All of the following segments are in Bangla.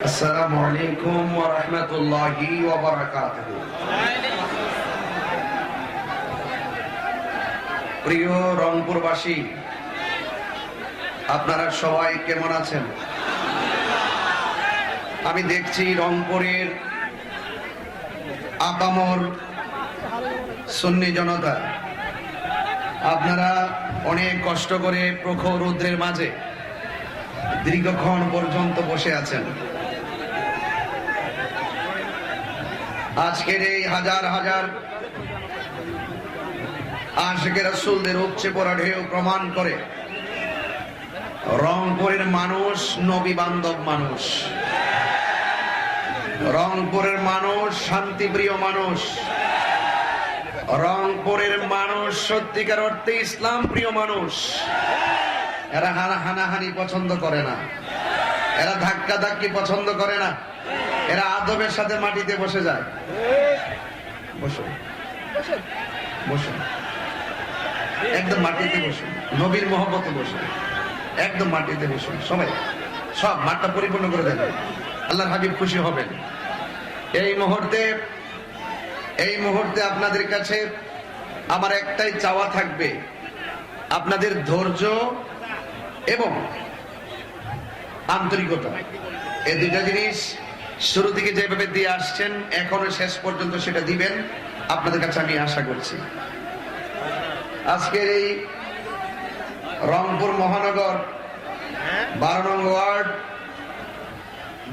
আসসালামু আলাইকুম ওয়া রাহমাতুল্লাহি ওয়া বারাকাতুহু। প্রিয় রংপুরবাসী, আপনারা সবাই কেমন আছেন? আমি দেখছি রংপুরের আপামর সুন্নি জনতা, আপনারা অনেক কষ্ট করে প্রখর রৌদ্রের মাঝে দীর্ঘক্ষণ পর্যন্ত বসে আছেন। আজকের এই হাজার হাজার আশিকে রাসূলদের উপচে পড়া ঢেউ প্রমাণ করে রংপুরের মানুষ নবী বান্ধব মানুষ, রংপুরের মানুষ শান্তিপ্রিয় মানুষ, রংপুরের মানুষ সত্যিকার অর্থে ইসলাম প্রিয় মানুষ। এরা হানাহানি পছন্দ করে না, এরা ধাক্কা ধাক্কি পছন্দ করে না, এরা আদবের সাথে মাটিতে বসে যায়। বসুন বসুন, একদম মাটিতে বসুন, নবীর মহব্বতে বসুন, একদম মাটিতে বসুন। সবাই সব মাঠটা পরিপূর্ণ করে দেন, আল্লাহর হাবিব খুশি হবেন। এই মুহূর্তে আপনাদের কাছে আমার একটাই চাওয়া থাকবে, আপনাদের ধৈর্য এবং আন্তরিকতা, এই দুইটা জিনিস শুরু থেকে যেভাবে দিয়ে আসছেন এখনো শেষ পর্যন্ত সেটা দিবেন, আপনাদের কাছে আমি আশা করছি। আজকের এই রংপুর মহানগর 12 নং ওয়ার্ড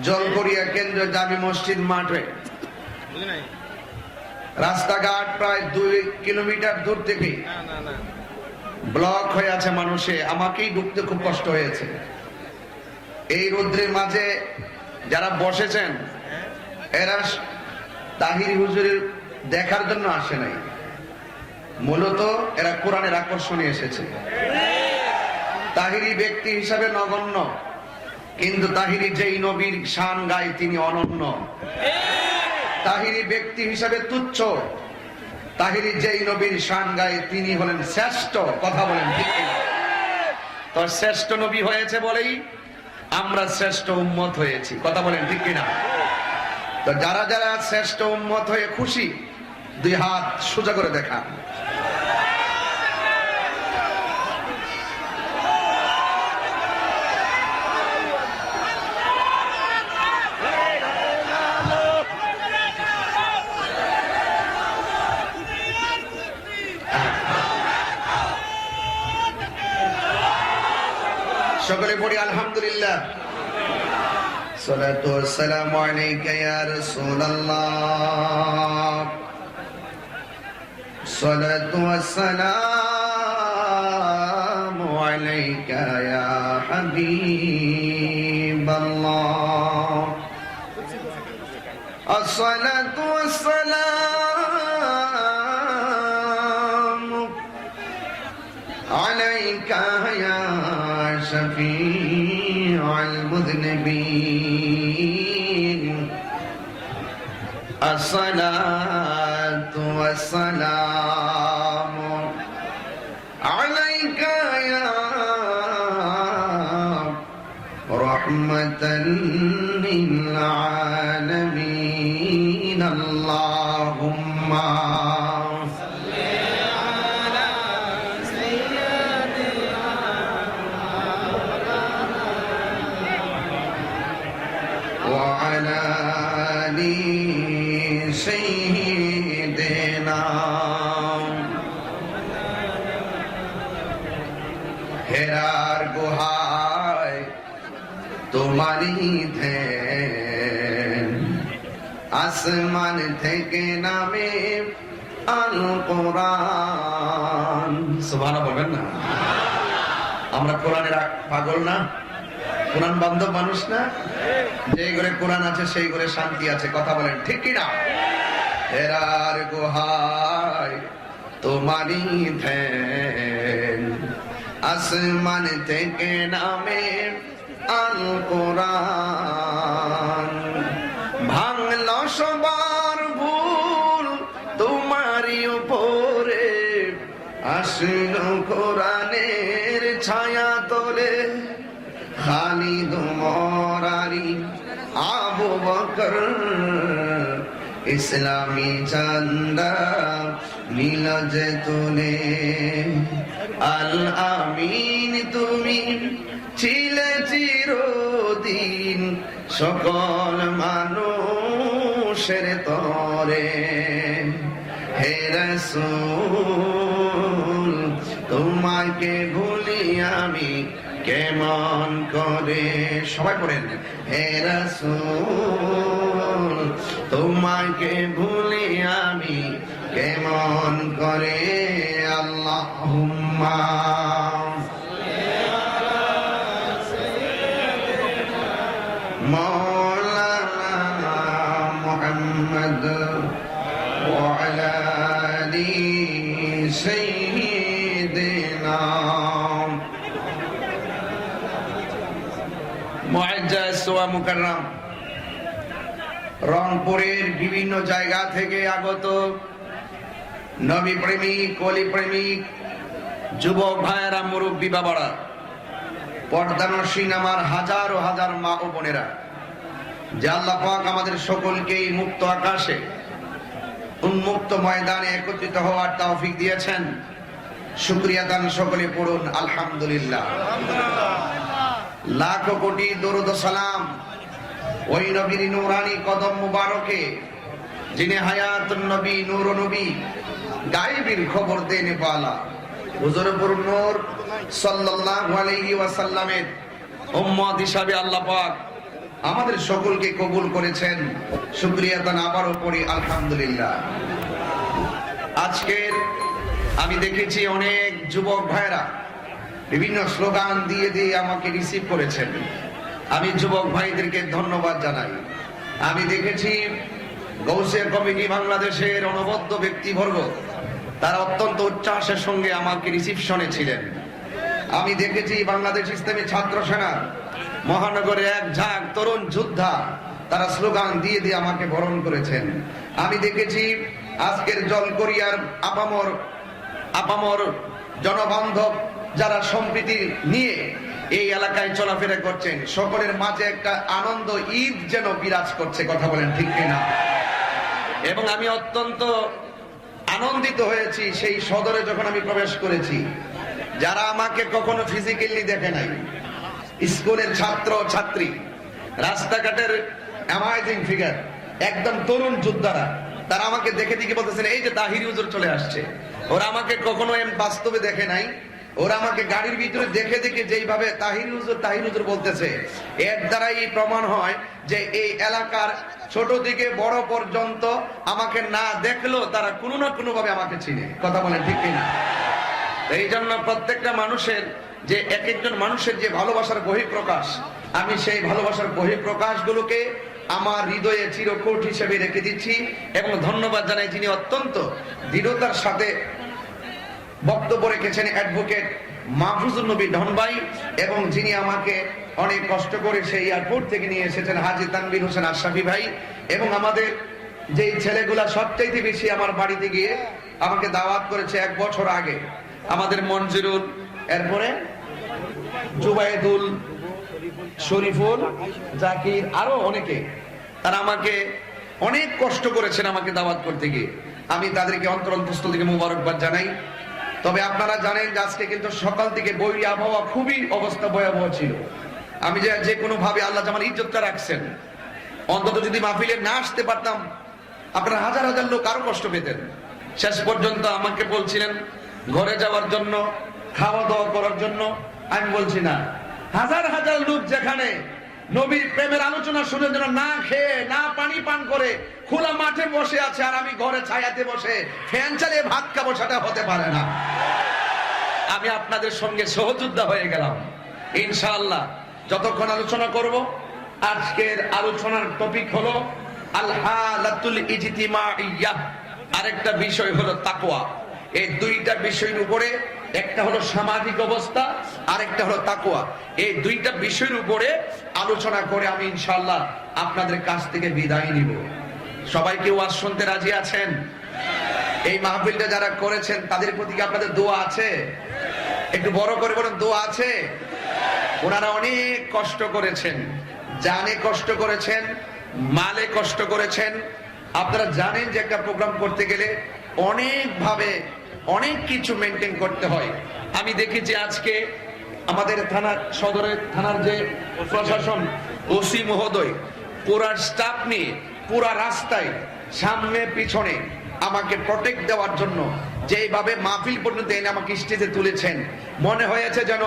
জলকরিয়া কেন্দ্র জামি মসজিদ মাঠে রাস্তাঘাট প্রায় 2 কিলোমিটার দূর থেকে ব্লক হয়ে আছে মানুষে। আমাকেই ঢুকতে খুব কষ্ট হয়েছে। এই রৌদ্রের মাঝে যারা বসেছেন এরা তাহিরি হুজুরের দেখার জন্য আসে নাই, মূলত এরা কোরআনের আকর্ষণে এসেছে। তাহিরি ব্যক্তি হিসাবে নগণ্য, কিন্তু তাহিরি যেই নবীর শান গায় তিনি অনন্য। তাহিরি ব্যক্তি হিসাবে তুচ্ছ, তাহিরি যেই নবীর শান গায় তিনি হলেন শ্রেষ্ঠ। কথা বলেন ঠিক কিনা? তো শ্রেষ্ঠ নবী হয়েছে বলেই আমরা শ্রেষ্ঠ উম্মত হয়েছি। কথা বলেন ঠিক কিনা? তো যারা যারা শ্রেষ্ঠ উম্মত হয়ে খুশি, 2 হাত সোজা করে দেখা। সকলে পড়ি আলহামদুলিল্লাহ। সালাতু ওয়াসসালামু আলাইকা ইয়া রাসূলুল্লাহ, সালাতু ওয়াসসালামু আলাইকা ইয়া হাবিবাল্লাহ, আসসালাতু ওয়াসসালামু আলাইকা ইয়া شفيع المذنبين، الصلاة والسلام عليك يا رحمة للعالمين، اللهم وعلى آل سيدنا। হেরার গুহায় তোমারই ধ্যান, আসমান থেকে নামে আল কোরআন। সুবহানাল্লাহ বলবেন না? আমরা কোরআনের পাগল না? কোরআন বান্ধব মানুষ না? যে ঘরে কোরআন আছে সেই ঘরে শান্তি আছে। কথা বলেন ঠিক কিনা? হেরার গুহায় তোমারই ধ্যান, আসমান থেকে নামে আল কোরআন। ভাঙল সবার ভুল তোমারই উপরে, আসলো কোরআনের ছায়া তোলে খালিদ মরারি আবু বকর ইসলামী ঝান্ডা নীল যে তুলে আল আমিন তুমি ছিলে চিরদিন সকল মানুষের তরে হে রাসূল তোমাকে ভুলি আমি কেমন করে সবাই পড়েন হে রাসূল তোমাকে ভুলি আমি কেমন করে আল্লাহুম্মা মাওলানা মুহাম্মদ ওয়া আলা আলি সাইয়্যিদিনা মুআজ্জাজ ওয়া মুকাররম রংপুরের বিভিন্ন জায়গা থেকে আগত নবী প্রেমিক কলি প্রেমিক যুবক ভাইয়েরা মুরব্বী বাবারা পর্দানসীন আমার হাজার ও হাজার মা ও বোনেরা যে আল্লাহ পাক আমাদের সকলকেই মুক্ত আকাশে উন্মুক্ত ময়দানে একত্রিত হওয়ার তৌফিক দিয়েছেন শুকরিয়া দান সকলে পড়ুন আলহামদুলিল্লাহ। লাখো কোটি দরুদ ও সালাম ওই নবীর নূরানি কদম মুবারকে যিনি হায়াতুন নবী নূর নবী গায়েবের খবর দেনে পালা হুজুরপুর নূর সাল্লাল্লাহু আলাইহি ওয়াসাল্লামের উম্মত হিসাবে আল্লাহ পাক আমাদের সকলকে কবুল করেছেন শুকরিয়া দান আবারও পড়ি আলহামদুলিল্লাহ। আজকের আমি দেখেছি অনেক যুবক ভাইরা বিভিন্ন স্লোগান দিয়ে দিয়ে আমাকে রিসিভ করেছেন, আমি যুবক ভাইদেরকে ধন্যবাদ জানাই। আমি দেখেছি গৌসে কমিটি বাংলাদেশের অনবদ্য ব্যক্তিবর্গ তারা অত্যন্ত উচ্ছ্বাসের সঙ্গে আমাকে রিসিপশনে ছিলেন। আমি দেখেছি বাংলাদেশ ইসলামী ছাত্র সেনা মহানগরে এক ঝাঁক তরুণ যোদ্ধা তারা স্লোগান দিয়ে দিয়ে আমাকে বরণ করেছেন। আমি দেখেছি আজকের জলকরিয়ার আপামর জনবান্ধব যারা সম্প্রীতি নিয়ে এই এলাকায় চলাফেরা করছেন সকলের মাঝে একটা আনন্দ ঈদ যেন বিরাজ করছে, কথা বলেন ঠিক কিনা। এবং আমি অত্যন্ত আনন্দিত হয়েছি সেই সদরে যখন আমি প্রবেশ করেছি, যারা আমাকে কখনো ফিজিক্যালি দেখে নাই, স্কুলের ছাত্র ছাত্রী, রাস্তাঘাটের অ্যামাজিং ফিগার, একদম তরুণ যোদ্ধারা, তারা আমাকে দেখে দেখে বলতেছেন এই যে তাহিরি হুজুর চলে আসছে। ওরা আমাকে কখনো বাস্তবে দেখে নাই, ওরা আমাকে গাড়ির ভিতরে দেখে দেখে যেইভাবে তাহিরি হুজুর বলতেছে, এর দ্বারাই প্রমাণ হয় যে এই এলাকার ছোট থেকে বড় পর্যন্ত আমাকে না দেখলেও তারা কোনো না কোনো ভাবে আমাকে চিনে, কথা বলেন ঠিক কিনা। এই জন্য প্রত্যেকটা মানুষের যে এক একজন মানুষের যে ভালোবাসার বহিঃপ্রকাশ, আমি সেই ভালোবাসার বহিঃপ্রকাশ গুলোকে আমার হৃদয়ে চিরকূট হিসেবে রেখে দিচ্ছি এবং ধন্যবাদ জানাই যিনি অত্যন্ত দৃঢ়তার সাথে বক্তব্য রেখেছেন অ্যাডভোকেট মাহফুজুর নবী ধনবাই, এবং যিনি আমাকে অনেক কষ্ট করে সেই এয়ারপোর্ট থেকে নিয়ে এসেছেন হাজী তানভীর হোসেন আশরাফি ভাই, এবং আমাদের যেই ছেলেগুলা সবচাইতে বেশি আমার বাড়িতে গিয়ে আমাকে দাওয়াত করেছে 1 বছর আগে, আমাদের মঞ্জুরুল, এরপরে জুবাইদুল, শরীফুল, জাকির, আরো অনেকে, তারা আমাকে অনেক কষ্ট করেছেন আমাকে দাওয়াত করতে গিয়ে। আমি তাদেরকে অন্তরস্থল থেকে মুবারকবাদ জানাই। তবে আপনারা জানেন যে আজকে কিন্তু সকাল থেকে বৈরী আবহাওয়া, খুবই অবস্থা ভয়াবহ ছিল। আমি যে কোনো ভাবে আল্লাহ আমার ইজ্জতটা রাখছেন, অন্তত যদি মাহফিলে না আসতে পারতাম আপনারা হাজার হাজার লোক আরো কষ্ট পেতেন। শেষ পর্যন্ত আমাকে বলছিলেন ঘরে যাওয়ার জন্য, খাওয়া দাওয়া করার জন্য। আমি বলছি না, হাজার হাজার লোক যেখানে নবীর প্রেমের আলোচনা শুনে যেন না খেয়ে না পানি পান করে খোলা মাঠে বসে আছে, আর আমি ঘরে ছায়াতে বসে ফ্যান চালিয়ে ভাত খাবো, সেটা হতে পারে না। আমি আপনাদের সঙ্গে সহযোদ্ধা হয়ে গেলাম ইনশাআল্লাহ। যতক্ষণ আলোচনা করব, আজকের আলোচনার টপিক হলো আল হালাতুল ইজতিমাইয়্যা, আরেকটা বিষয় হলো তাকওয়া। এই দুইটা বিষয়ের উপরে, একটা হলো সামাজিক অবস্থা, আরেকটা হলো তাকওয়া। এই দুইটা বিষয়ের উপরে আলোচনা করে আমি ইনশাআল্লাহ আপনাদের কাছ থেকে বিদায় নিব। সবাই কি ওয়াজ শুনতে রাজি আছেন? এই মাহফিলটা যারা করেছেন তাদের প্রতি কি আপনাদের দোয়া আছে? একটু বড় করে বলেন, দোয়া আছে? ওনারা অনেক কষ্ট করেছেন, জানে কষ্ট করেছেন, মালে কষ্ট করেছেন। আপনারা জানেন যে একটা প্রোগ্রাম করতে গেলে অনেকভাবে অনেক কিছু মেনটেন করতে হয়। আমি দেখি যে আজকে আমাদের থানার সদরের থানার যে প্রশাসন, ওসি মহোদয় পুরা স্টাফ নিয়ে পুরা রাস্তায় সামনে পিছনে আমাকে প্রটেক্ট দেওয়ার জন্য যেভাবে মাহফিল পর্যন্ত এনে আমাকে স্টেজে তুলেছেন, মনে হয়েছে যেন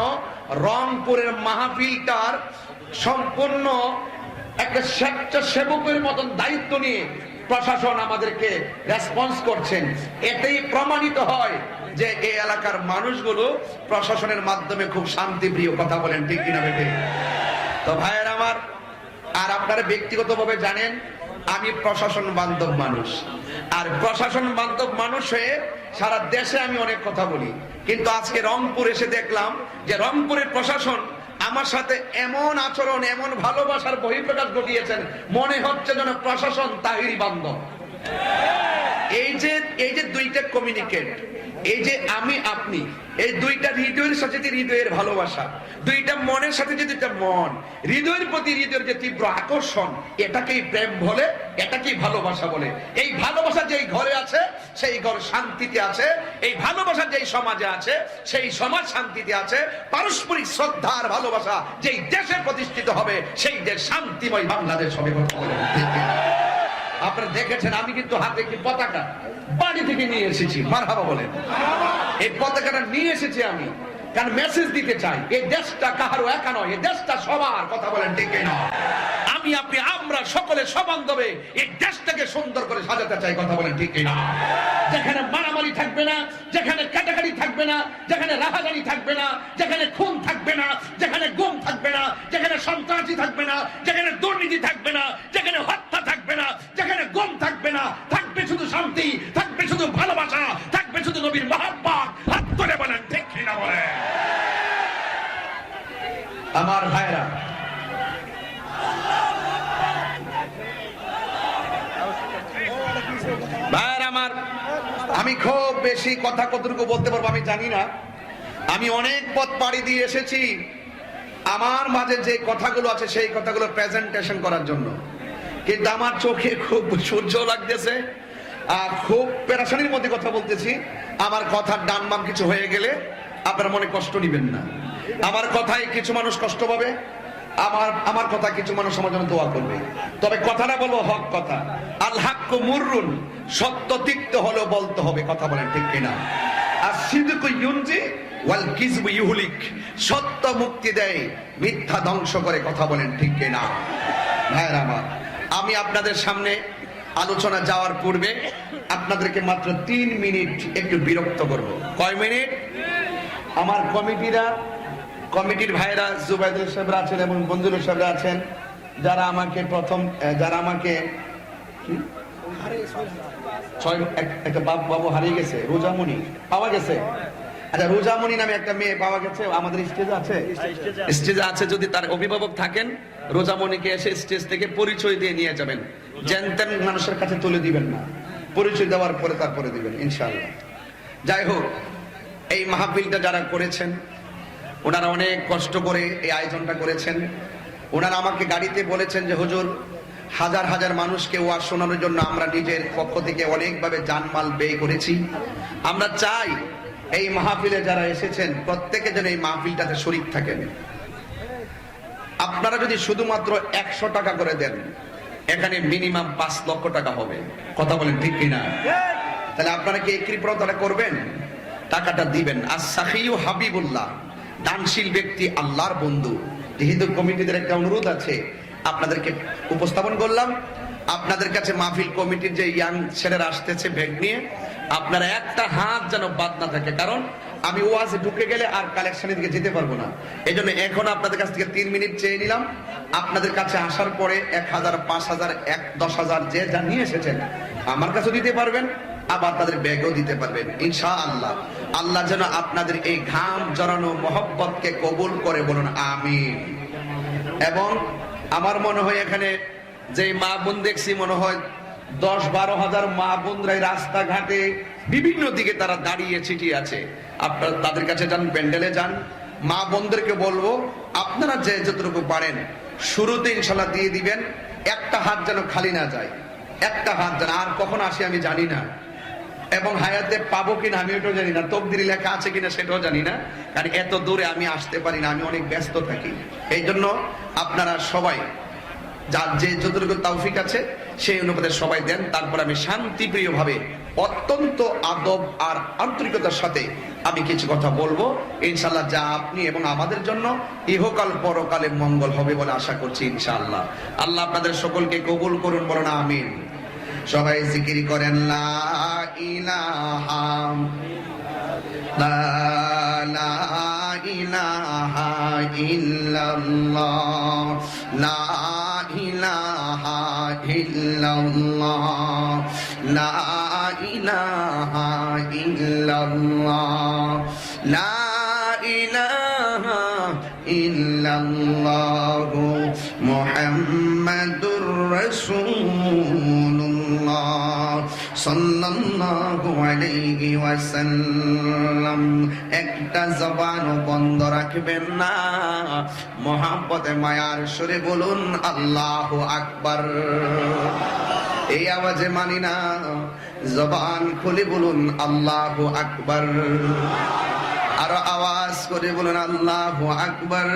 রংপুরের মাহফিলটার সম্পূর্ণ একটা স্বেচ্ছাসেবকের মতন দায়িত্ব নিয়ে প্রশাসন আমাদেরকে রেসপন্স করছেন। এটাই প্রমাণিত হয় যে এই এলাকার মানুষগুলো প্রশাসনের মাধ্যমে খুব শান্তিপ্রিয়। কথা বলেন ঠিক কিনা বেটে? তো ভাইয়ের আমার, আর আপনারা ব্যক্তিগতভাবে জানেন আমি প্রশাসন বান্ধব মানুষ, আর প্রশাসন বান্ধব মানুষ হয়ে সারা দেশে আমি অনেক কথা বলি, কিন্তু আজকে রংপুর এসে দেখলাম যে রংপুরের প্রশাসন আমার সাথে এমন আচরণ, এমন ভালোবাসার বহিঃপ্রকাশ ঘটিয়েছেন, মনে হচ্ছে যেন প্রশাসন তাহিরি বান্ধব। এই যে দুইটা কমিউনিকেট, এই যে আমি আপনি, এই দুইটা হৃদয়ের সাথে হৃদয়ের ভালোবাসা, দুইটা মনের সাথে যে দুইটা মন, হৃদয়ের প্রতি হৃদয়ের যে তীব্র আকর্ষণ, এটাকেই প্রেম বলে, এটাকেই ভালোবাসা বলে। এই ভালোবাসা যেই ঘরে আছে সেই ঘর শান্তিতে আছে, এই ভালোবাসা যেই সমাজে আছে সেই সমাজ শান্তিতে আছে। পারস্পরিক শ্রদ্ধার ভালোবাসা যেই দেশে প্রতিষ্ঠিত হবে সেই দেশ শান্তিময় বাংলাদেশ হবে। কথা বলেন ঠিক কিনা? আপনারা দেখেছেন আমি কিন্তু হাতে একটি পতাকা বাড়ি থেকে নিয়ে এসেছি। মারহাবা বলেন। এই পতাকাটা নিয়ে এসেছি আমি কারণ মেসেজ দিতে চাই, এই দেশটা কাহারও একা নয়, এই দেশটা সবার। কথা বলেন ঠিক কিনা? আমি আপনি আমরা সকলে সবান্ধবে এই দেশটাকে সুন্দর করে সাজাতে চাই। কথা বলেন ঠিক কিনা? যেখানে মারামারি থাকবে না, যেখানে কাটাকাটি থাকবে না, যেখানে রাহাজানি থাকবে না, যেখানে খুন থাকবে না, যেখানে গুম থাকবে না, যেখানে সন্ত্রাসী থাকবে না, যেখানে দুর্নীতি থাকবে না, যেখানে হত্যা থাকবে না, যেখানে গুম থাকবে না, থাকবে শুধু শান্তি, থাকবে শুধু ভালোবাসা, থাকবে শুধু নবীর মহব্বত। হাত ধরে বলেন ঠিক কিনা? বলেন আমার ভাইরা, ভাইরা আমার, আমি খুব বেশি কথা কতটুকু বলতে পারবো আমি জানি না। আমি অনেক পথ পাড়ি দিয়ে এসেছি আমার মাঝে যে কথাগুলো আছে সেই কথাগুলো প্রেজেন্টেশন করার জন্য, কিন্তু আমার চোখে খুব সূর্য লাগতেছে, খুব পেরেশানির মধ্যে কথা বলতেছি। আমার কথার ডান বাম কিছু হয়ে গেলে আপনারা মনে কষ্ট নিবেন না। আমার কথায় কিছু মানুষ কষ্ট পাবে, আমার কথা কিছু মানুষ আমার জন্য দোয়া করবে, তবে কথাটা বলবো হক কথা। আল হাক্কু মুররুন, সত্য তিক্ত হলেও বলতে হবে। কথা বলেন ঠিক কিনা? আর সিদকু ইউনজি ওয়াল কিযবু ইউহলিক, সত্য মুক্তি দেয়, মিথ্যা ধ্বংস করে। কথা বলেন ঠিক কিনা? ভাইরা আমার, আমি আপনাদের সামনে আলোচনা যাওয়ার পূর্বে আপনাদেরকে মাত্র 3 মিনিট একটু বিরক্ত করব। কয় মিনিট? আমার কমিটির ভাইরা জুবাইদুল সাহেবরা আছেন এবং বন্ধুল সাহেবরা আছেন, যারা আমাকে একটা বাবু হারিয়ে গেছে, রোজামণি পাওয়া গেছে। আচ্ছা, রোজামণি নামে একটা মেয়ে পাওয়া গেছে আমাদের স্টেজে আছে। যদি তার অভিভাবক থাকেন, রোজামণিকে এসে স্টেজ থেকে পরিচয় দিয়ে নিয়ে যাবেন। জেনতেন মানুষের কাছে তুলে দিবেন না, পরিচয় দেওয়ার পরে তারপরে দিবেন ইনশাআল্লাহ। যাই হোক, এই মাহফিলটা যারা করেছেন ওনারা অনেক কষ্ট করে এই আয়োজনটা করেছেন। ওনারা আমাকে গাড়িতে বলেছেন যে হুজুর, হাজার হাজার মানুষকে ওয়াজ শোনানোর জন্য আমরা নিজের পক্ষ থেকে অনেকভাবে জানমাল ব্যয় করেছি। আমরা চাই এই মাহফিলে যারা এসেছেন প্রত্যেকে যেন এই মাহফিলটাতে শরীক থাকেন। আপনারা যদি শুধুমাত্র 100 টাকা করে দেন, এখানে মিনিমাম 5 লক্ষ টাকা হবে। কথা বলেন ঠিক কিনা? তাহলে আপনারা কি এই কৃপণতাটা করবেন? টাকাটা দিবেন। as-সাখিয়ু হাবিবুল্লাহ, দানশীল ব্যক্তি আল্লাহর বন্ধু। যেহেতু কমিটিদের একটা অনুরোধ আছে, আপনাদেরকে উপস্থাপন করলাম। আপনাদের কাছে মাহফিল কমিটির যে ইয়াং ছেলেরা আসতেছে ব্যাগ নিয়ে, আপনারা একটা হাত যেন বাদ না থাকে, কারণ আমি ওয়াজে ঢুকে গেলে আর কালেকশনের দিকে যেতে পারবো না। এই জন্য এখন আপনাদের কাছ থেকে 3 মিনিট চেয়ে নিলাম। আপনাদের কাছে আসার পরে 1000, 5000, 10,000 যে যা নিয়ে এসেছেন আমার কাছে দিতে পারবেন, আবার তাদের ব্যাগও দিতে পারবেন ইনশাআল্লাহ। আল্লাহ যেন আপনাদের এই ঘাম জড়ানো মহব্বতকে কবুল করে, বলুন আমিন। এবং আমার মনে হয় এখানে যে মা বোন দেখছি, মনে হয় 10-12 হাজার মা বোনরাই রাস্তাঘাটে বিভিন্ন দিকে তারা দাঁড়িয়ে ছিটিয়ে আছে। আপনারা তাদের কাছে যান, প্যান্ডেলে যান। মা বোনদেরকে বলবো আপনারা যে যতটুকু পারেন শুরুতে ইনশাল্লাহ দিয়ে দিবেন, একটা হাত যেন খালি না যায়, একটা হাত যেন। আর কখন আসে আমি জানি না, এবং হায়াতে পাবো কিনা আমি ওটাও জানি না, তকদিরে লেখা আছে কিনা সেটাও জানি না, কারণ এত দূরে আমি আসতে পারি না, আমি অনেক ব্যস্ত থাকি। এই জন্য আপনারা সবাই যার যে যতটুকু তৌফিক আছে সেই অনুপাতে সবাই দেন। তারপর আমি শান্তিপ্রিয় ভাবে অত্যন্ত আদব আর আন্তরিকতার সাথে আমি কিছু কথা বলবো ইনশাআল্লাহ, যা আপনি এবং আমাদের জন্য ইহকাল পরকালে মঙ্গল হবে বলে আশা করছি ইনশাআল্লাহ। আল্লাহ আপনাদের সকলকে কবুল করুন, বলুন আমিন। সবাই জিকির করেন লা ইলাহা লা ইলাহা ইল্লাল্লাহ, লা ইলাহা ইল্লাল্লাহ, লা ইলাহা ইল্লাল্লাহ, লা ইলাহা ইল্লাল্লাহ, মুহাম্মাদুর রাসূলুল্লাহ সাল্লাল্লাহু আলাইহি ওয়াসাল্লাম। একটা জবানও বন্ধ রাখবেন না, মহব্বতে মায়ার সুরে বলুন আল্লাহু আকবার। এই আওয়াজে মানি না, জবান খুলে বলুন আল্লাহু আকবার। আরো আওয়াজ করে বলুন আল্লাহু আকবার।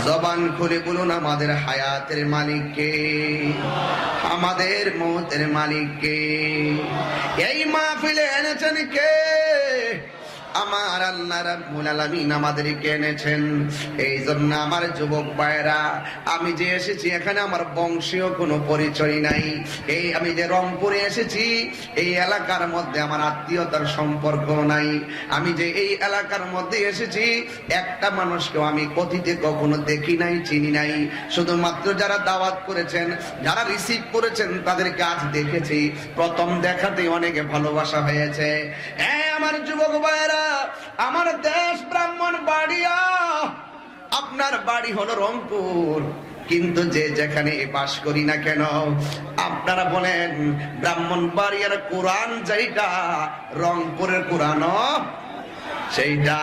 জবান খুলে বলুন আমাদের হায়াতের মালিককে, আমাদের মৌতের মালিককে। এই মাহফিলে এনেছেন কে? আমার আল্লাহ রাব্বুল আলামিন আমাদেরকে এনেছেন। এই জন্য আমার যুবক ভাইরা, আমি যে এসেছি এখানে আমার বংশীয় কোনো পরিচয় নাই। এই আমি যে রংপুরে এসেছি, এই এলাকার মধ্যে আমার আত্মীয়তার সম্পর্ক নাই। আমি যে এই এলাকার মধ্যে এসেছি, একটা মানুষকেও আমি অতীতে কখনো দেখি নাই, চিনি নাই। শুধুমাত্র যারা দাওয়াত করেছেন, যারা রিসিভ করেছেন, তাদেরকে আজ দেখেছি। প্রথম দেখাতেই অনেকে ভালোবাসা হয়েছে। আমার যুবক ভাইরা, আমার দেশ ব্রাহ্মণবাড়িয়া, আপনার বাড়ি হলো রংপুর, কিন্তু যে যেখানে বাস করি না কেন, আপনারা বলেন ব্রাহ্মণবাড়িয়ার কোরআন যেটা, রংপুরের কোরআনও সেইটা।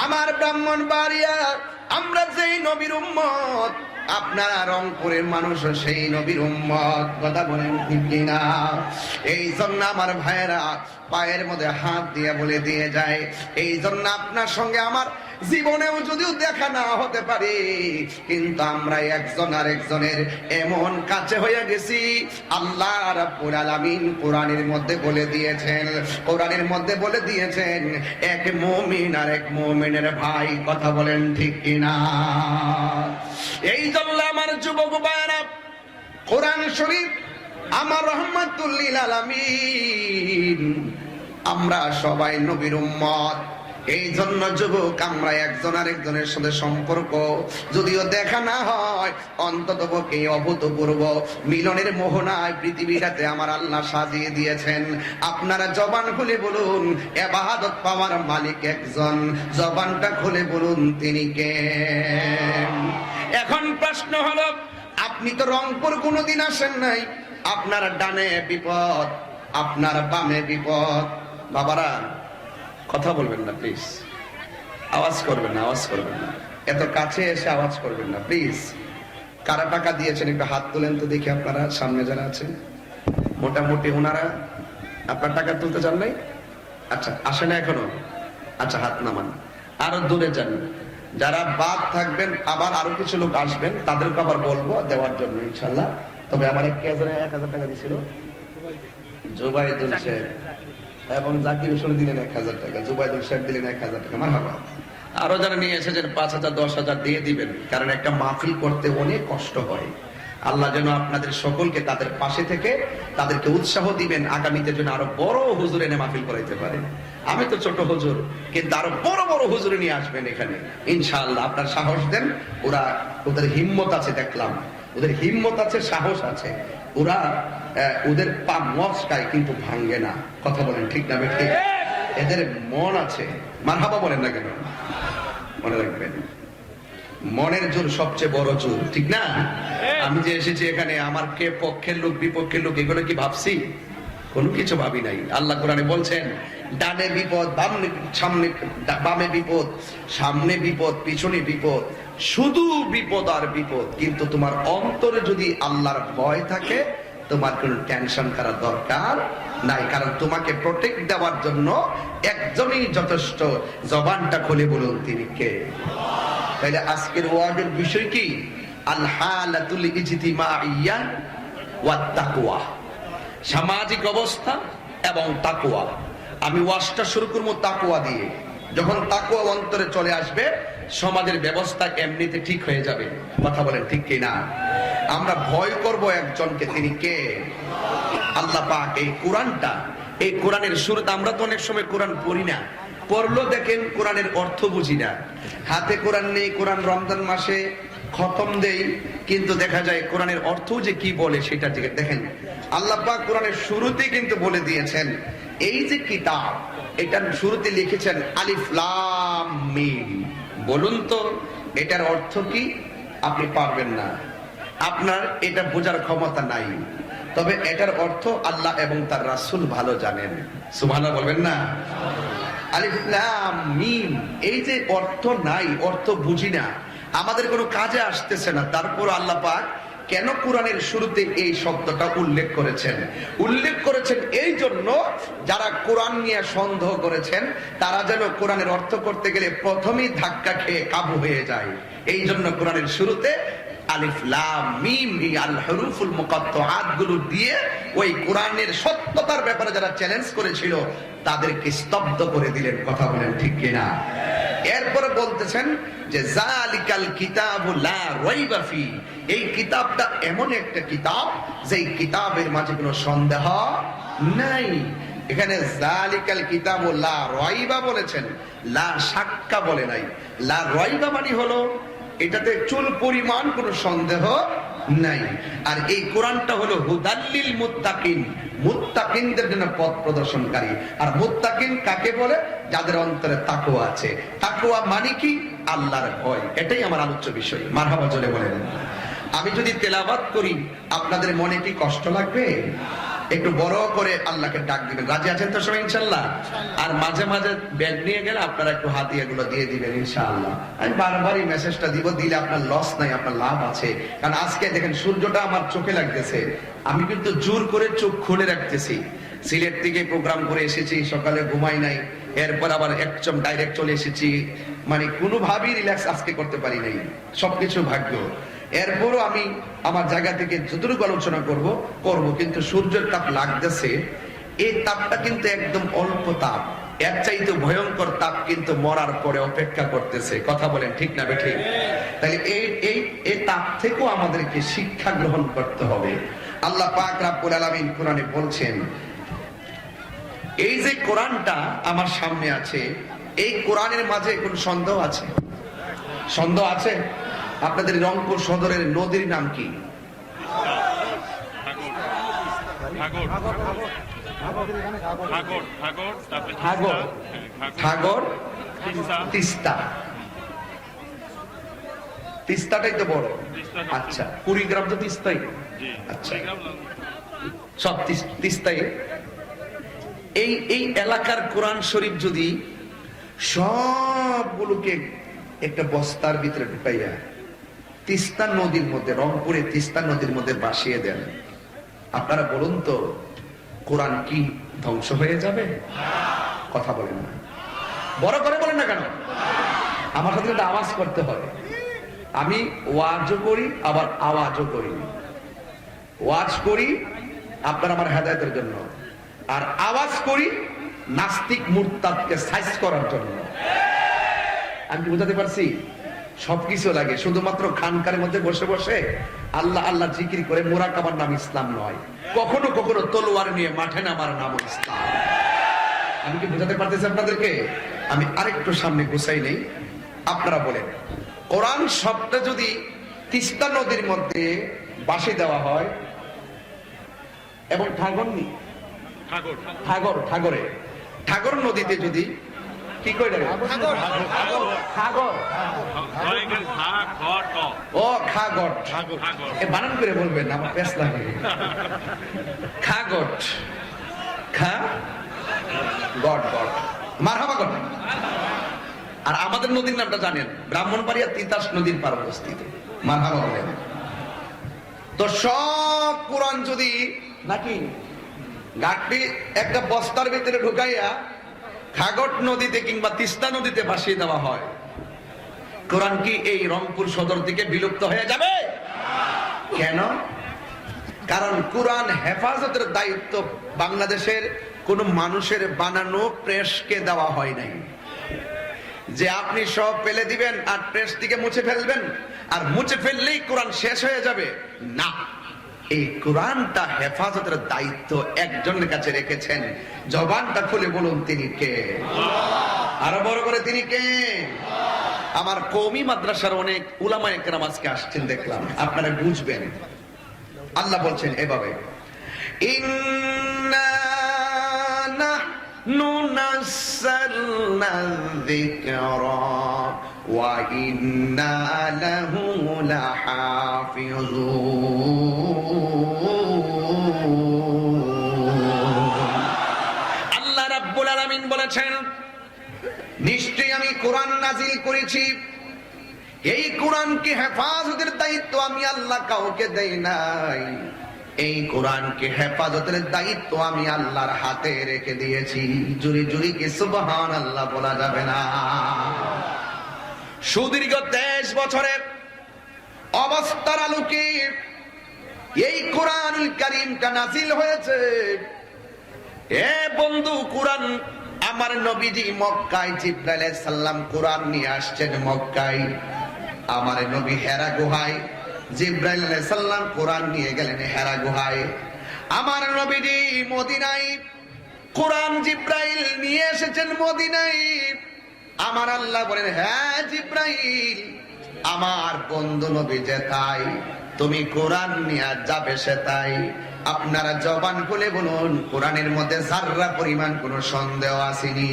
আমার ব্রাহ্মণবাড়িয়া, আমরা যেই নবীর উম্মত, আপনারা রংপুরের মানুষ সেই নবীর উম্মত। কথা বলেন ঠিক কিনা? এই জন্য আমার ভাইয়েরা পায়ের মধ্যে হাত দিয়ে বলে দিয়ে যায়, এই জন্য আপনার সঙ্গে আমার জীবনেও যদিও দেখা না হতে পারে, কিন্তু আমরা একজন আরেকজনের এমন কাছে হয়ে গেছি। আল্লাহ রাব্বুল আলামিন কোরআনের মধ্যে বলে দিয়েছেন, কোরআনের মধ্যে বলে দিয়েছেন, এক মুমিন আর এক মুমিনের ভাই। কথা বলেন ঠিক কিনা? এই জন্য আমার যুবক ভাইরা, কোরআন শরীফ আমার রহমাতুল লিল আলামিন, আমরা সবাই নবীর উম্মত। এই জন্য যুবক, আমরা একজন আরেকজনের সাথে সম্পর্ক যদিও দেখা না হয়, অন্তত পক্ষে অভূতপূর্ব মিলনের মোহনায় পৃথিবীটাতে আমার আল্লাহ সাজিয়ে দিয়েছেন। আপনারা জবান খুলে বলুন, ইবাদত পাওয়ার মালিক একজন। জবানটা খুলে বলুন তিনি কে? এখন প্রশ্ন হলো, আপনি তো রংপুর কোনোদিন আসেন নাই, আপনার ডানে বিপদ, আপনার বামে বিপদ। বাবারা কথা বলবেন না প্লিজ, আওয়াজ করবেন না, আওয়াজ করবেন না, এত কাছে এসে আওয়াজ করবেন না প্লিজ। কারা টাকা দিয়েছেন একটু হাত তোলেন তো দেখি, আপনারা সামনে যারা আছেন মোটামুটি ওনারা আপনার টাকা তুলতে চান নাই? আচ্ছা, আসে না এখনো? আচ্ছা, হাত নামান। আরো দূরে যান, যারা বাদ থাকবেন, আবার আরো কিছু লোক আসবেন, তাদেরকে আবার বলবো দেওয়ার জন্য ইনশাল্লাহ। তবে আমার 1000 টাকা দিছিল জুবাইদুল শেখ, এবং জাকির হোসেন দিলেন 1000 টাকা, জুবাইদুল শেখ দিলেন 1000 টাকা। মারহাবা। আরো যারা নিয়ে এসেছেন 5000 10,000 দিয়ে দিবেন, কারণ একটা মাহফিল করতে অনেক কষ্ট হয়। আল্লাহ যেন আপনাদের সকলকে তাদের পাশে থেকে তাদেরকে উৎসাহ দিবেন, আগামীতে যেন আরো বড় হুজুর এনে মাহফিল করাইতে পারে। আমি তো ছোট হুজুর, কিন্তু আরো বড় বড় হুজুর নিয়ে আসবেন এখানে ইনশাআল্লাহ। আপনার সাহস দেন, ওদের হিম্মত আছে, দেখলাম ওদের হিম্মত আছে, সাহস আছে। ওদের পা মস্কায় কিন্তু ভাঙ্গে না। কথা বলেন ঠিক না ঠিক? এদের মন আছে। মারহাবা বলেন না কেন? মনে রাখবেন, মনের জোর সবচেয়ে বড় জোর, ঠিক না? আমি যে এসেছি এখানে, আমার কে পক্ষের লোক বিপক্ষের লোক এগুলো কি ভাবছি? কোনো কিছু ভাবি নাই। আল্লাহ কোরআনে বলছেন, ডানে বিপদ, সামনে বামে বিপদ, সামনে বিপদ, পিছনে বিপদ, শুধু বিপদ আর বিপদ। কিন্তু তোমার অন্তরে যদি আল্লাহর ভয় থাকে, তোমার কোনো টেনশন করার দরকার নাই, কারণ তোমাকে প্রোটেক্ট দেওয়ার জন্য একজনই যথেষ্ট। জবানটা খুলে বলুন তিনি কে? তাহলে আজকের ওয়াজের বিষয় কি? আল হালাতুল ইজতিমাইয়া ওয়াত তাকওয়া, সামাজিক অবস্থা এবং তাকওয়া। আমি ওয়াজটা শুরু করব তাকওয়া দিয়ে। যখন তাকওয়া অন্তরে চলে আসবে, সমাজের ব্যবস্থা এমনিতে ঠিক হয়ে যাবে। কথা বলেন ঠিক কি না? আমরা ভয় করব একজনকে, তিনি কে? আল্লাহ পাক। এই কোরআনটা, এই কোরআনের শুরুতে আমরা তো অনেক সময় কোরআন পড়ি না, পড়লো দেখেন কোরআনের অর্থ বুঝি না। হাতে কোরআন নেই, কোরআন রমজান মাসে খতম দেই, কিন্তু দেখা যায় কোরআনের অর্থ যে কি বলে সেটা দেখেন। আল্লাহ পাক কোরআনের শুরুতে কিন্তু বলে দিয়েছেন, এই যে কিতাব, এটার শুরুতে লিখেছেন আলিফ লাম মিম। বলুন তো এটার অর্থ কি? আপনি পারবেন না, আপনার এটা বোঝার ক্ষমতা নাই। তবে এটার অর্থ আল্লাহ এবং তার রাসূল ভালো জানেন। সুবহানাল্লাহ বলবেন না? আলিফ লাম মিম, এই যে অর্থ নাই, অর্থ বুঝি না, আমাদের কোনো কাজে আসতেছে না, তারপর আল্লাহ পাক কেন কোরআনের শুরুতে এই শব্দটা উল্লেখ করেছেন? উল্লেখ করেছেন এই জন্য, যারা কোরআন নিয়ে সন্দেহ করেছেন তারা যেন কোরআনের অর্থ করতে গেলে প্রথমেই ধাক্কা খেয়ে কাবু হয়ে যায়। এই জন্য কোরআনের শুরুতে আলিফ লাম মিম, এই আল হুরুফুল মুকাত্তাআত গুলো দিয়ে ওই কোরআনের সত্যতার ব্যাপারে যারা চ্যালেঞ্জ করেছিল তাদেরকে স্তব্ধ করে দিলেন। কথা বলেন ঠিক কিনা? এরপরে বলতেছেন যে জালিকাল কিতাবু লা রাইবা ফি, এই কিতাবটা এমন একটা কিতাব যে কিতাবের মাঝে কোনো সন্দেহ নাই। এখানে জালিকাল কিতাবু লা রাইবা বলেছেন, লা শাক্কা বলে নাই। লা রাইবা মানে হলো এটাতে চুল পরিমাণ কোনো সন্দেহ নাই। আর এই কোরআনটা হলো হুদাল্লিল মুত্তাকিন, মুত্তাকিনদের জন্য পথ প্রদর্শনকারী। আর মুত্তাকিন কাকে বলে? যাদের অন্তরে তাকওয়া আছে। তাকওয়া মানে কি? আল্লাহর ভয়। এটাই আমার আলোচ্য বিষয়। মারহাবা জোরে বলেন। আমি যদি তেলাওয়াত করি আপনাদের মনে কি কষ্ট লাগবে? একটু বড় করে আল্লাহকে ডাক দিবেন। রাজি আছেন তো সবাই ইনশাআল্লাহ? আর মাঝে মাঝে ব্যাগ নিয়ে গেলে আপনারা একটু হাতিয়াগুলো দিয়ে দিবেন ইনশাআল্লাহ। আমি বারবারই মেসেজটা দিব, দিলে আপনার লস নাই, আপনার লাভ আছে। কারণ আজকে দেখেন সূর্যটা আমার চোখে লাগতেছে, আমি কিন্তু জোর করে চোখ খুলে রাখতেছি। সিলেট থেকে প্রোগ্রাম করে এসেছি, সকালে ঘুমাই নাই, এরপর আবার একদম ডাইরেক্ট চলে এসেছি। মানে কোনোভাবেই রিল্যাক্স আজকে করতে পারি নাই, সবকিছু ভাগ্য। এরপরও আমি আমার জায়গা থেকে যতটুকু আলোচনা করব, কিন্তু সূর্যের তাপ লাগতেছে। এই তাপটা কিন্তু একদম অল্প তাপ, এর চাইতে ভয়ঙ্কর তাপ কিন্তু মরার পরে অপেক্ষা করতেছে। কথা বলেন ঠিক না বেঠিক? তাহলে এই তাপ থেকেও আমাদেরকে শিক্ষা গ্রহণ করতে হবে। আল্লাহ পাক রব্বুল আলামিন কোরআনে বলছেন, এই যে কোরআনটা আমার সামনে আছে, এই কোরআনের মাঝে কোন সন্দেহ আছে? সন্দেহ আছে? আপনাদের রংপুর সদরের নদীর নাম কি? তিস্তা। তিস্তাটাই তো বড়। আচ্ছা, কুড়িগ্রাম তো তিস্তাই। আচ্ছা, সব তিস্তাই। এই এলাকার কোরআন শরীফ যদি সবগুলোকে একটা বস্তার ভিতরে ঢুকাইয়া তিস্তা নদীর মধ্যে, রংপুরে তিস্তা নদীর মধ্যে ভাসিয়ে দেন, আপনারা বলুন তো কোরআন কি ধ্বংস হয়ে যাবে? কথা বলেন না, বড় করে বলেন না কেন? আমার সাথে একটা আওয়াজ করতে হবে। আমি ওয়াজও করি আবার আওয়াজও করি। ওয়াজ করি আপনার আমার হেদায়েতের জন্য, আর আওয়াজ করি নাস্তিক মুরতাদকে সাইজ করার জন্য। আমি কি বুঝাতে পারছি? সবকিছু লাগে, শুধুমাত্র খানকারের মধ্যে বসে বসে আল্লাহ আল্লাহ জিকির করে মুরাকাবার নাম ইসলাম নয়। কখনো কখনো তলোয়ার নিয়ে মাঠে নামার নাম ইসলাম। আমি কি বুঝাতে পারতেছি আপনাদেরকে? আমি আরেকটু সামনে গুছাই নেই। আপনারা বলেন, কোরআন শব্দটা যদি তিস্তা নদীর মধ্যে বাসে দেওয়া হয় এবং ঠাগর নদীতে যদি কি করে বানান করে বলবেন, আমার পেস লাগে। খাগট, খা গট গট, মারহাবা গট। আর আমাদের নদীর নামটা জানেন, ব্রাহ্মণবাড়িয়া তিতাস নদীর পার অবস্থিত। মারহাবা বলেন। তো সব কোরআন যদি নাকি গাঠটি একটা বস্তার ভিতরে ঢুকাইয়া খাগট নদীতে কিংবা তিস্তা নদীতে ভাসিয়ে দেওয়া হয়, কোরআন কি এই রংপুর সদর থেকে বিলুপ্ত হয়ে যাবে? কেন? কারণ কোরআন হেফাজতের দায়িত্ব বাংলাদেশের কোন মানুষের বানানো প্রেসকে দেওয়া হয় নাই, যে আপনি সব ফেলে দিবেন আর প্রেস থেকে মুছে ফেলবেন, আর মুছে ফেললেই কোরআন শেষ হয়ে যাবে। না, এই কোরআনটা হেফাজতের দায়িত্ব একজনের কাছে রেখেছেন। জবানটা খুলে বলুন তিনি কে? আরো বড় করে তিনি কে? আমার কওমি মাদ্রাসার অনেক উলামায়ে কেরাম আজকে আসছেন দেখলাম, আপনারা বুঝবেন। আল্লাহ বলছেন এভাবে, ইন্না নাহনু নাযালনা যিকরা ওয়া ইন্না লাহু লাহাফিজুন। আল্লাহ রাব্বুল আলামিন বলেছেন, নিশ্চয়ই আমি কোরআন নাজিল করেছি, এই কোরআনকে হেফাজতের দায়িত্ব আমি আল্লাহ কাউকে দেই নাই। এই কোরআনকে হেফাজতের দায়িত্ব আমি আল্লাহর হাতে রেখে দিয়েছি। জুরি জুরি কি সুবহানাল্লাহ বলা যাবে না? সুদীর্ঘ 23 বছরের অবস্থার আলোকে এই কোরআনুল কারীমটা নাজিল হয়েছে। এ বন্ধু, কোরআন আমার নবীজি মক্কায়, জিবরাইল আলাইহিস সালাম কোরআন নিয়ে আসছেন মক্কায়। আমার নবী হেরা গুহায়, জিবরাইল আলাইহিস সালাম কোরআন নিয়ে গেলেন হেরা গুহায়। আমার নবীজি মদিনায়, কোরআন জিবরাইল নিয়ে এসেছেন মদিনায়। আমার আল্লাহ বলেন, হ্যাঁ জিবরাইল, আমার বন্ধু নবী যে তাই, তুমি কোরআন নিয়ে যাবে সে তাই। আপনারা জবান খুলে বলুন, কোরআনের মধ্যে যাররা পরিমাণ কোন সন্দেহ আসেনি।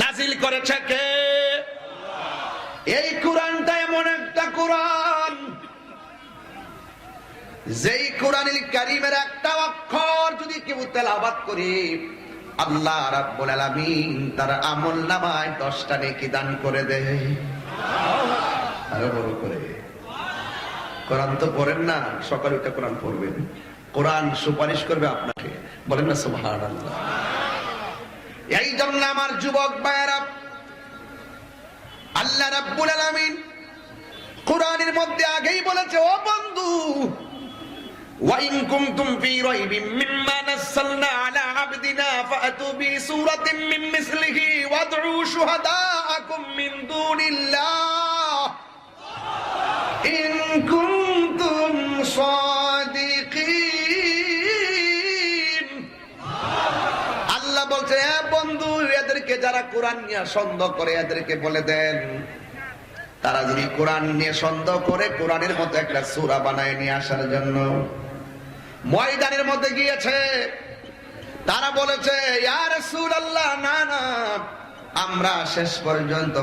নাজিল করেছে কে? এই কোরআনটা এমন একটা কোরআন, যেই কোরআনুল কারীমের একটা অক্ষর যদি কেউ তেলাওয়াত করে, আল্লাহ রাব্বুল আলামিন তার আমলনামায় 10টা নেকি দান করে দেয়। আরো বড় করে কোরআন তো পড়েন না, সকালে উঠে কোরআন পড়বেন, কোরআন সুপারিশ করবে আপনাকে। বলেন না সুবহানাল্লাহ। এই জন্য আমার যুবক ভাইয়েরা, আল্লাহ রাব্বুল আলামিন কোরআনের মধ্যে আগেই বলেছে, ও বন্ধু, ওয়া ইন কুনতুম ফি রাইবিন মিম্মা নাযালনা আলা আবদিনা ফাতু বিসূরাতিন মিন মিসলিহি ওয়াদউ শুহাদাআকুম মিন দুনিল্লাহ ইন কুনতুম সাদিকিন। আল্লাহ বলছে, হ্যাঁ বন্ধু, এদেরকে যারা কোরআন নিয়ে সন্দেহ করে এদেরকে বলে দেন, তারা যদি কোরআন নিয়ে সন্দেহ করে, কোরআনের মধ্যে একটা সূরা বানায় নিয়ে আসার জন্য ময়দানের মধ্যে গিয়েছে। তারা বলেছে, ইয়া রাসূলুল্লাহ, না না, আমরা শেষ পর্যন্ত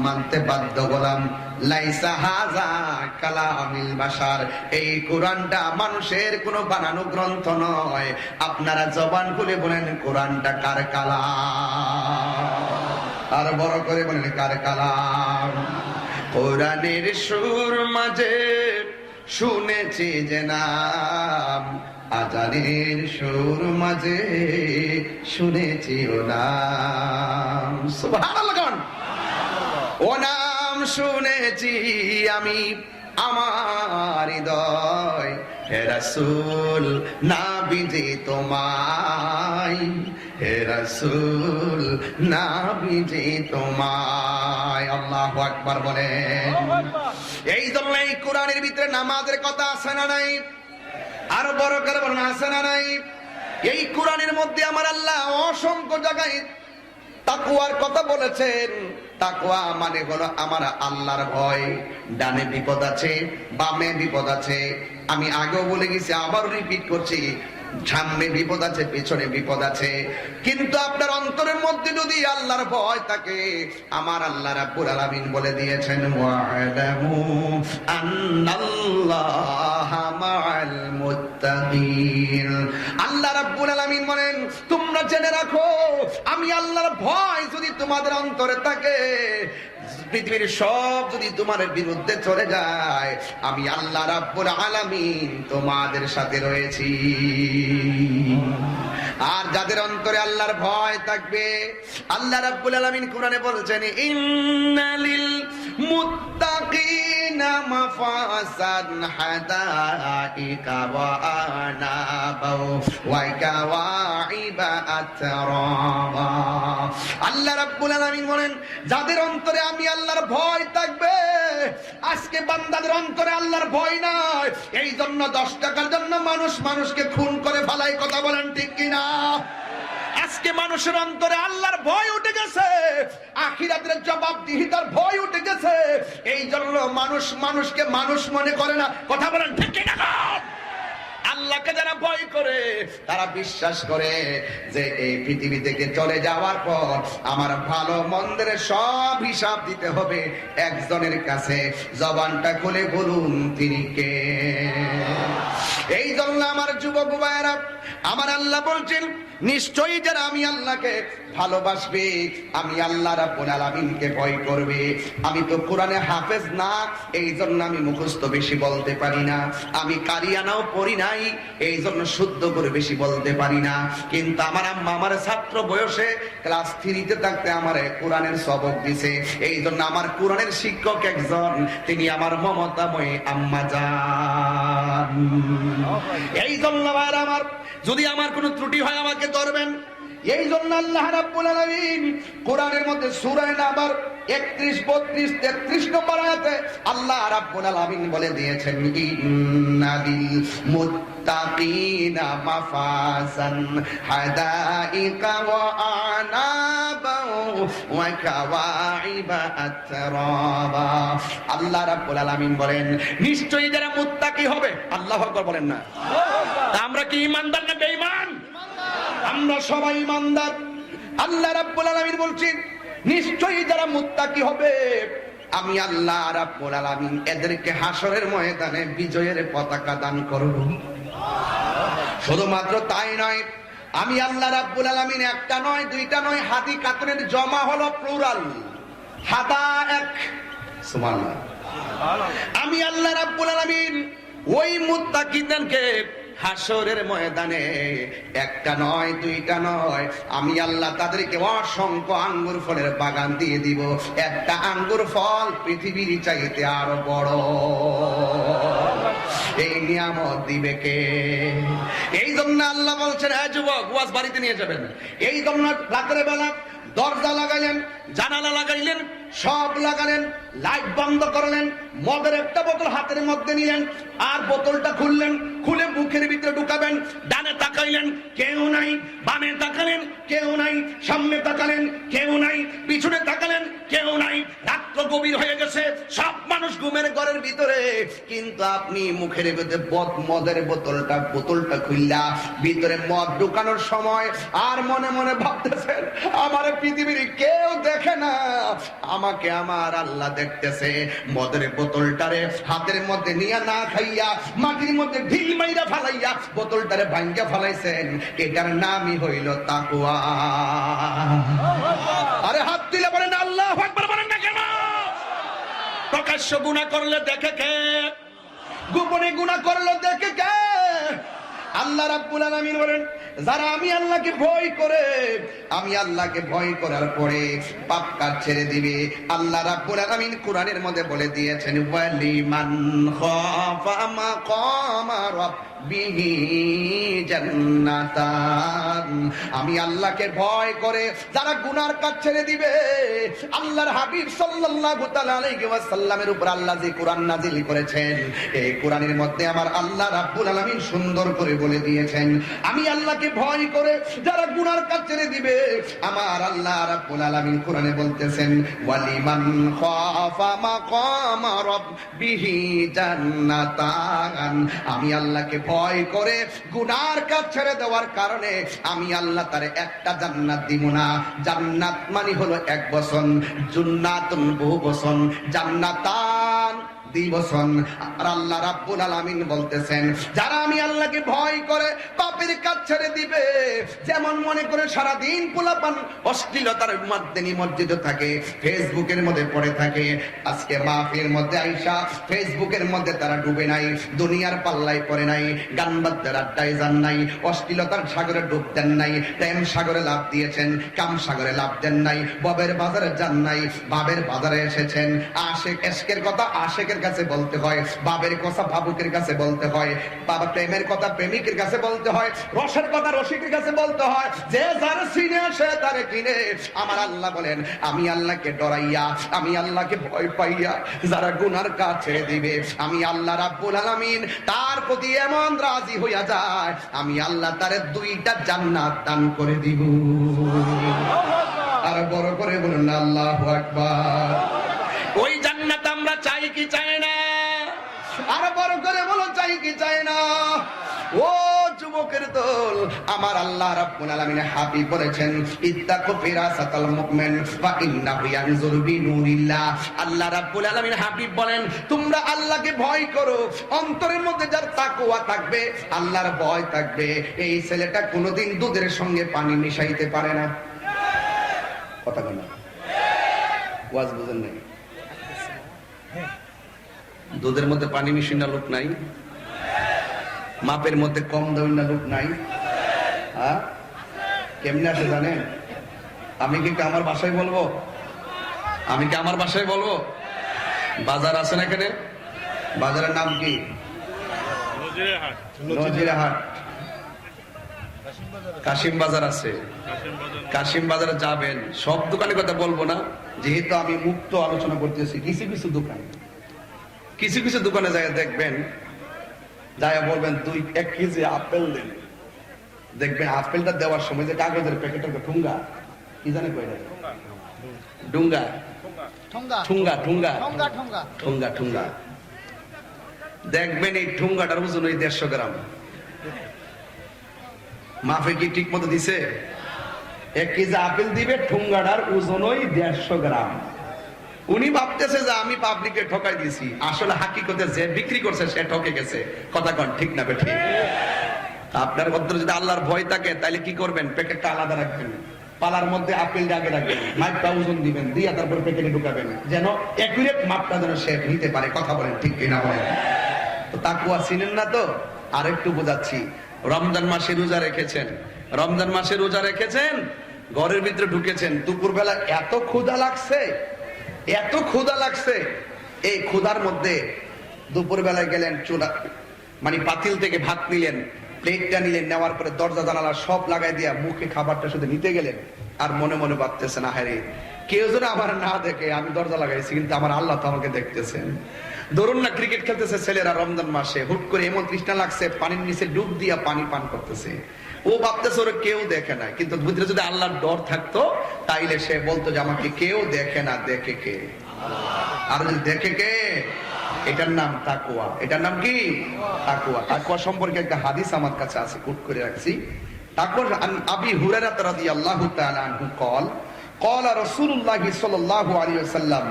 মানতে বাধ্য হলাম, লাইসা হাযা কালামিল বাশার, এই কোরআনটা মানুষের কোনো বানানো গ্রন্থ নয়। আপনারা জবান খুলে বলেন, কোরআনটা কার কালাম? আর বড় করে বলেন, কার কালাম? কোরআনের সুর মাঝে শুনেছি যে নাম, আজানের সুর মাঝে শুনেছি ও নাম। সুবহানাল্লাহ। ও নাম শুনেছি আমি আমার হৃদয়, হে রাসূল নাবিজি তোমায়, হে রাসূল নাবিজি তোমায়। আল্লাহু আকবার বলেন। এই জন্য এই কোরআনের ভিতরে নামাজের কথা আছে না নাই? আর বড় করে বলেন, আছে না নাই? এই কোরআনের মধ্যে আমার আল্লাহ অসংখ্য জায়গায় তাকওয়ার কথা বলেছেন। তাকওয়া মানে হলো আমার আল্লাহর ভয়। ডানে বিপদ আছে, বামে বিপদ আছে, আমি আগেও বলে গেছি, আবার রিপিট করছি, সামনে বিপদ আছে, পেছনে বিপদ আছে, কিন্তু আপনার অন্তরের মধ্যে যদি আল্লাহর ভয় থাকে, আমার আল্লাহ রাব্বুল আলামিন বলে দিয়েছেন ওয়া'লামু আন্নাল্লাহা মা'আল মুত্তাকিন। আল্লাহ রাব্বুল আলামিন বলেন তোমরা জেনে রাখো, আমি আল্লাহর ভয় যদি তোমাদের অন্তরে থাকে, পৃথিবীর সব যদি তোমার বিরুদ্ধে চলে যায়, আমি আল্লাহ রাব্বুল আলামিন তোমাদের সাথে রয়েছি। আর যাদের অন্তরে আল্লাহর ভয় থাকবে, আল্লাহ রাব্বুল আলামিন কোরআনে বলছেন ইন্নালিল মুত্তাকিনা মাফাসান হাদাইকা ওয়া আনাবা ওয়া কাওয়াইবা আতরাবা। আল্লাহ রাব্বুল আলামিন বলেন যাদের অন্তরে আমি আল্লাহর ভয় থাকবে, আজকে বান্দাদের অন্তরে আল্লাহর ভয় নাই, এই জন্য 10 টাকার জন্য মানুষ মানুষকে খুন করে ফেলায়। কথা বলেন ঠিক কিনা? আজকে মানুষের অন্তরে আল্লাহর ভয় উঠে গেছে, আখিরাতের জবাবদিহিতার ভয় উঠে গেছে, এই জন্য মানুষ মানুষকে মানুষ মনে করে না। কথা বলেন ঠিক কিনা? আল্লাহকে যারা ভয় করে তারা বিশ্বাস করে যে এই পৃথিবী থেকে চলে যাওয়ার পর আমার ভালো মন্দের সব হিসাব দিতে হবে একজনের কাছে। জবানটা খুলে বলুন তিনি কে? এই জন্য আমার যুবক ভাইয়েরা, আমার আল্লাহ বলছেন নিশ্চয়ই যারা আমি আল্লাহকে ভালোবাসবে, আমি আল্লাহ রাব্বুল আলামিনকে ভয় করবে। আমি তো কোরআনে হাফেজ না, এই জন্য আমি মুখস্থ বেশি বলতে পারি না, আমি কারিয়ানাও পড়ি নাই, এই জন্য শুদ্ধ করে বেশি বলতে পারি না, কিন্তু আমার আম্মা আমার ছাত্র বয়সে ক্লাস 3-তে থাকতে আমার কোরআনের সবক দিছে, এই জন্য আমার কোরআনের শিক্ষক একজন, তিনি আমার মমতাময়ী আম্মা জান। এই জন্য আমার যদি আমার কোনো ত্রুটি হয় আমাকে ধরবেন। এই জন্য আল্লাহ রাব্বুল আলামিন কোরআনের মধ্যে সূরা নাবার 31, 32, 33 নম্বর আয়াতে আল্লাহ রাব্বুল আলামিন বলে দিয়েছেন ইন্নালিল মুত্তাকিনা মাফাজান হাদাইকা ওয়া আনাবা ওয়া কাওয়াইবা আতরাবা। আল্লাহ রাব্বুল আলামিন বলেন নিশ্চয়ই যারা মুত্তাকি হবে, আল্লাহু আকবার বলেন না। আমরা কি ঈমানদার না বেঈমান? আমরা সবাই ঈমানদার। আল্লাহ রাব্বুল আলামিন বলছেন নিশ্চয়ই যারা মুত্তাকি হবে, আমি আল্লাহ রাব্বুল আলামিন এদেরকে হাসরের ময়দানে বিজয়ের পতাকা দান করব। শুধুমাত্র তাই নয়, আমি আল্লাহ রাব্বুল আলামিন একটা নয়, দুইটা নয়, হাদি কাতরের জমা হলো প্লুরাল, হাদা এক। সুবহানাল্লাহ। আমি আল্লাহ রাব্বুল আলামিন ওই মুত্তাকিদেরকে হাসরের ময়দানে একটা নয়, দুইটা নয়, আমি আল্লাহ তাদেরকে অসংখ্য আঙ্গুর ফলের বাগান দিয়ে দিব। একটা আঙ্গুর ফল পৃথিবীর চাইতে আরো বড়। এই নিয়ামত দিবে কে? এই জন্য আল্লাহ বলছেন হ্যাঁ যুবক, ওয়াজ বাড়িতে নিয়ে যাবেন। এই জন্য রাতের বেলা দরজা লাগাইলেন, জানালা লাগাইলেন, সব লাগালেন, লাইট বন্ধ করলেন, মদের একটা বোতল হাতের মধ্যে নিলেন, আর বোতলটা খুললেন, খুলে মুখের ভিতরে ঢুকাবেন। ডানে তাকাইলেন, কেউ নাই, বামে তাকালেন, কেউ নাই, সামনে তাকালেন, কেউ নাই, পিছনে তাকালেন, কেউ নাই। রাত্র গভীর হয়ে গেছে, সব মানুষ ঘুমের ঘরের ভিতরে, কিন্তু আপনি মুখের ভিতরে মদের বোতলটা খুললা ভিতরে মদ ঢুকানোর সময় আর মনে মনে ভাবতেছেন আমার পৃথিবীর কেউ দেখে না, আমাকে আমার আল্লাহ দেখতেছে। মদের বোতলটারে হাতের মধ্যে নিয়ে না খাইয়া মাটির মধ্যে ঢিল মাইরা ফালাইয়া বোতলটারে ভাঙ্গা ফালাইছেন, এটার নামই হইল তাকওয়া। আরে হাত দিলে বলেন আল্লাহু আকবার বলেন না কেন? প্রকাশ্য গুনাহ করলে দেখে কে? গোপনে গুনাহ করলে দেখে কে? আল্লাহ রাব্বুল আলামিন বলেন যারা আমি আল্লাহকে ভয় করে, আমি আল্লাহকে ভয় করার পরে পাপ কাজ ছেড়ে দিবে, আল্লাহ রাব্বুল আলামিন কোরআনের মধ্যে বলে দিয়েছেন ওয়ালিমান খাফা মাকামা রাব্বিহি জান্নাতান। আমি আল্লাহকে ভয় করে যারা গুনার কাজ ছেড়ে দিবে, আল্লাহর হাবিব সাল্লাল্লাহু তাআলা আলাইহি ওয়াসাল্লামের উপর আল্লাহ যে কোরআন নাযিল করেছেন, এই কোরআনের মধ্যে আমার আল্লাহ রাব্বুল আলামিন সুন্দর করে বলে দিয়েছেন আমি আল্লাহকে আল্লাহকে ভয় করে যারা গুনার কাজ ছেড়ে দিবে, আমার আল্লাহ রাব্বুল আলামিন কোরআনে বলতেছেন ওয়ালিমান খাফা মাকাম রাব্বিহি জান্নাতান। আমি আল্লাহকে ভয় করে গুনার কাজ ছেড়ে দেওয়ার কারণে আমি আল্লাহ তারে একটা জান্নাত দিব না। জান্নাত মানে হলো এক বচন, জান্নাতুন বহু বচন, জান্নাতান দিবসন। আর আল্লাহ রাব্বুল আলামিন বলতেছেন যারা আমি আল্লাহকে ভয় করে পাপের কাজ ছেড়ে দিবে, যেমন মনে করে সারাদিন পোলাপান অশ্লীলতার মধ্যে নিমজ্জিত থাকে, ফেসবুকের মধ্যে পড়ে থাকে, আজকে মাহফিলের মধ্যে আইসা ফেসবুকের মধ্যে তারা ডুবে নাই, দুনিয়ার পাল্লায় পড়ে নাই, গান বাদ্যের আড্ডায় যান নাই, অশ্লীলতার সাগরে ডুব দেন নাই, প্রেম সাগরে লাভ দিয়েছেন, কাম সাগরে লাভ দেন নাই, ববের বাজারে যান নাই, বাবের বাজারে এসেছেন। আশেক এশকের কথা আশেকের কাছে বলতে হয়, বাবের কথা ভাবুকের কাছে বলতে হয়, বাবা প্রেমের কথা প্রেমিকের কাছে বলতে হয়, রসের কথা রসিকের কাছে বলতে হয়, যে যার সিনে সে তারে কিনে। আমার আল্লাহ বলেন আমি আল্লাহকে ডরাইয়া, আমি আল্লাহকে ভয় পাইয়া যারা গুনার কাজ ছেড়ে দিবে, আমি আল্লাহ রাব্বুল আলামিন তার প্রতি এমন রাজি হইয়া যায়, আমি আল্লাহ তারে 2টা জান্নাত দান করে দিব। আর বড় করে বলুন আল্লাহু আকবার। ওই জান্নাত আমরা চাই কি চাই না? আর বড় করে বলো চাই কি চাই না? ও যুবকের দল, আমার আল্লাহ রাব্বুল আলামিন হাবিব বলেছেন ইত্তাকু ফিরাসাতাল মুমিন ওয়া ইন্নাহু ইয়ানজুরু বিনুরিল্লাহ। আল্লাহ রাব্বুল আলামিন হাবিব বলেন তোমরা আল্লাহকে ভয় করো, অন্তরের মধ্যে যার তাকওয়া থাকবে, আল্লাহর ভয় থাকবে, এই ছেলেটা কোনোদিন দুধের সঙ্গে পানি মিশাইতে পারে না। কথা বলেন, ওয়াজ বুঝেন নাই? দুধের মধ্যে পানি মিশিয়ে না লোক নাই, মাপের মধ্যে কম দেবেন না লোক নাই। হ্যাঁ, কেমনে আসে জানেন? আমি কি আমার বাসায় বলবো? আমি কি আমার বাসায় বলবো? বাজার আছে না এখানে? বাজারের নাম কি? নজিরহাট। কাশিম বাজার আছে, কাশিম বাজারে যাবেন, সব দোকানের কথা বলবো না, যেহেতু আমি মুক্ত আলোচনা করতেছি। কিছু কিছু দোকান, কিছু কিছু দোকানে যায় দেখবেন, যায় বলবেন 1 কেজি আপেল দেন, দেখবেন আপেলটা দেওয়ার সময় যে কাগজের প্যাকেটের ঠুঙ্গা কি জানে কয়টা, ডুঙ্গা ঠুঙ্গা ঠুঙ্গা ঠুঙ্গা ঠুঙ্গা, দেখবেন এই ঠুঙ্গাটার ওজন ওই 150 গ্রাম। মাফে কি ঠিক মতো দিছে? 1 কেজি আপেল দিবে, ঠুঙ্গাটার ওজন ওই 150 গ্রাম। উনি ভাবতেছে যে আমি পাবলিকে ঠকাই দিয়েছি, আসলে হাকিকতে যে বিক্রি করছে সে ঠকে গেছে। কথা কন ঠিক না বেঠিক? আপনার মধ্যে যদি আল্লাহর ভয় থাকে তাহলে কি করবেন? প্যাকেটটা আলাদা রাখবেন, পালার মধ্যে আপেলটা আগে রাখবেন, মাপটা ওজন দিবেন, দিয়া তারপর প্যাকেটে ঢুকাবেন, যেন একুরেট মাপটা যেন সে নিতে পারে। কথা বলেন ঠিক কিনা বলেন? তো তাকওয়া চিনেন না তো? আর একটু বোঝাচ্ছি। রমজান মাসে রোজা রেখেছেন, রমজান মাসে রোজা রেখেছেন, ঘরের ভিতরে ঢুকেছেন, দুপুরবেলা এত ক্ষুধা লাগছে, এত ক্ষুধা লাগছে, এই ক্ষুধার মধ্যে দুপুর বেলায় গেলেন, চুলা মানে পাতিল থেকে ভাত নিলেন, প্লেটটা নিলেন, নেওয়ার পরে দরজা জানালা সব লাগাই দিয়া মুখে খাবারটা শুধু নিতে গেলেন, আর মনে মনে ভাবতেছেন আহারে কেউ যেন আমার না দেখে, আমি দরজা লাগাইছি কিন্তু আমার আল্লাহ তো আমাকে দেখতেছেন। ধরুন না ক্রিকেট খেলতেছে ছেলেরা রমজান মাসে, হুট করে এমন তৃষ্ণা লাগছে, পানির নিচে ডুব দিয়া পানি পান করতেছে, ও ভাবতেছে ওরা কেউ দেখে না, কিন্তু ভিতরে যদি আল্লাহর ডর থাকতো তাইলে সে বলতো যে আমাকে কেউ দেখে না, দেখে কে? আর যদি দেখে কে? এটার নাম তাকওয়া। এটার নাম কি? তাকওয়া। তাকওয়া সম্পর্কে একটা হাদিস আমার কাছে আছে, কোট করে রাখছি। তাকওয়া আবি হুরায়রা রাদিয়াল্লাহু তাআলা আনহু قال قال رسول الله صلى الله عليه وسلم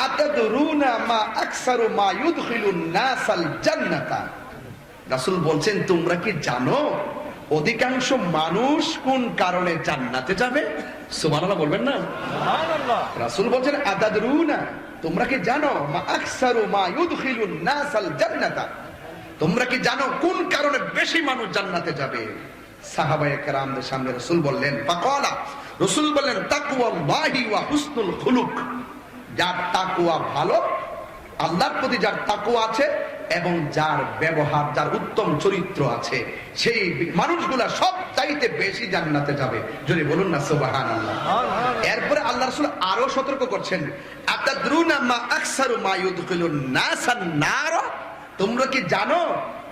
আতাদরুনা মা আকসারু মা ইউদখিলুন নাসাল জান্নাত। রাসূল বলছেন তোমরা কি জানো অধিকাংশ মানুষ কোন কারণে জান্নাতে যাবে? সুবহানাল্লাহ বলবেন না? সুবহানাল্লাহ। রাসূল বলছেন আতাদরুনা, তোমরা কি জানো মা আকসারু মা ইউদখিলুন নাসাল জান্নাত, তোমরা কি জানো কোন কারণে বেশি মানুষ জান্নাতে যাবে? সাহাবায়ে কেরামদের সামনে রাসূল বললেন, ফাকালা, রাসূল বললেন তাকওয়াল্লাহি ওয়া হুসনুল খুলুক, যার তাকওয়া ভালো, আল্লাহর প্রতি যার তাকওয়া আছে এবং যার ব্যবহার, যার উত্তম চরিত্র আছে, সেই মানুষগুলা সব চাইতে বেশি জান্নাতে যাবে। যদি বলুন না সুবহানাল্লাহ। এরপরে আল্লাহ রাসূল আরো সতর্ক করছেন, আতাদরুনা মা আকসারু মা ইউদখিলুন নাসান নার, তোমরা কি জানো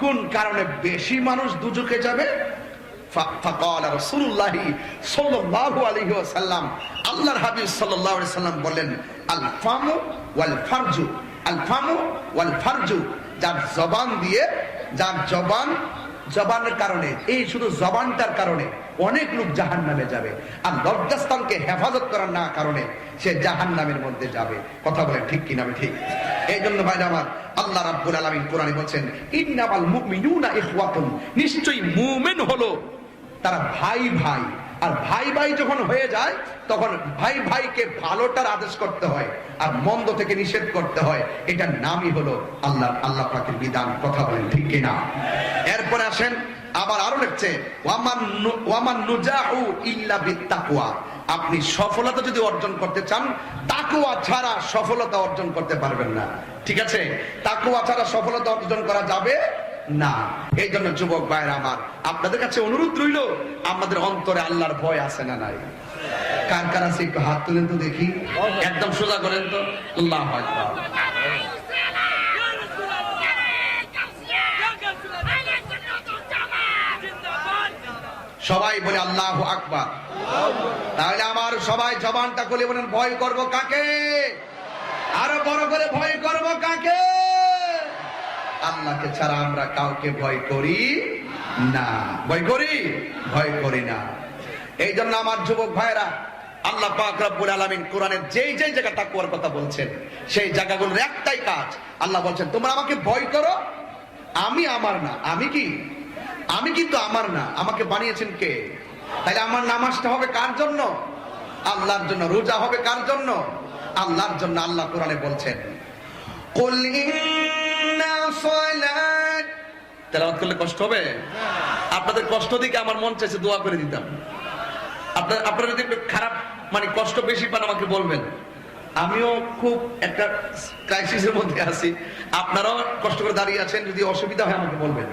কোন কারণে বেশি মানুষ দুজকে যাবে? ফাকাল রাসূলুল্লাহ সাল্লাল্লাহু আলাইহি ওয়াসাল্লাম, আল্লাহর হাবিব সাল্লাল্লাহু আলাইহি ওয়াসাল্লাম বলেন, আল ফামু ওয়াল ফারজু, আল ফামু ওয়াল ফারজু, যার জবান দিয়ে, যার জবানের কারণে, এই শুধু জবানটার কারণে অনেক লোক জাহান্নামে যাবে, আর লজ্জাস্থানকে হেফাজত করার না কারণে সে জাহান্নামের মধ্যে যাবে। কথা বলেন ঠিক কিনা? ঠিক। এই জন্য ভাইরা আমার, আল্লাহ রাব্বুল আলামিন কোরআনে বলেন, ইন্নামাল মুমিনুনা ইখওয়াতুন, নিশ্চয়ই মুমিন হলো তারা ভাই ভাই। আর ভাই ভাই যখন হয়ে যায় তখন ভাই ভাইকে ভালোটার আদেশ করতে হয় আর মন্দ থেকে নিষেধ করতে হয়। এটার নামই হলো আল্লাহ পাকের বিধান। কথা বলেন ঠিক কিনা? এরপরে আসেন, আবার আরো লিখছে, ওয়ামান নুজাহু ইল্লা বিত্তাকওয়া, আপনি সফলতা যদি অর্জন করতে চান, তাকওয়া ছাড়া সফলতা অর্জন করতে পারবেন না। ঠিক আছে? তাকওয়া ছাড়া সফলতা অর্জন করা যাবে না। এই জন্য যুবক ভাইরা আমার, আপনাদের কাছে অনুরোধ রইল, আমাদের অন্তরে আল্লাহর ভয় আছে না নাই? কার কার আছে একটু হাত তুলেন তো দেখি, একদম সোজা করেন তো। আল্লাহু আকবার। সবাই বলে আল্লাহু আকবার। তাহলে আমার সবাই জবানটা খুলে বলেন, ভয় করব কাকে? আরো বড় করে, ভয় করব কাকে? আল্লাহকে ছাড়া আমরা কাউকে ভয় করি না। ভয় করি? ভয় করি না। এই জন্য আমার যুবক ভাইরা, আল্লাহ পাক রব্বুল আলামিন কোরআনের যেই যেই জায়গা তাকওয়ার কথা বলছেন, সেই জায়গাগুলোর একটাই কাজ। আল্লাহ বলছেন, তোমরা আমাকে ভয় করো, আমি আমার না। আমি কি? আমি কিন্তু আমার না, আমাকে বানিয়েছেন কে? তাহলে আমার নামাজটা হবে কার জন্য? আল্লাহর জন্য। রোজা হবে কার জন্য? আল্লাহর জন্য। আল্লাহ কোরআনে বলছেন, কুল ইন্না সালাত, তেলাওয়াত করলে কষ্ট হবে? আপনাদের কষ্ট দিকে আমার মন চাইছে দোয়া করে দিতাম। আপনারা যদি খারাপ মানে কষ্ট বেশি পান আমাকে বলবেন। আমিও খুব একটা ক্রাইসিসের মধ্যে আছি, আপনারাও কষ্ট করে দাঁড়িয়ে আছেন, যদি অসুবিধা হয় আমাকে বলবেন।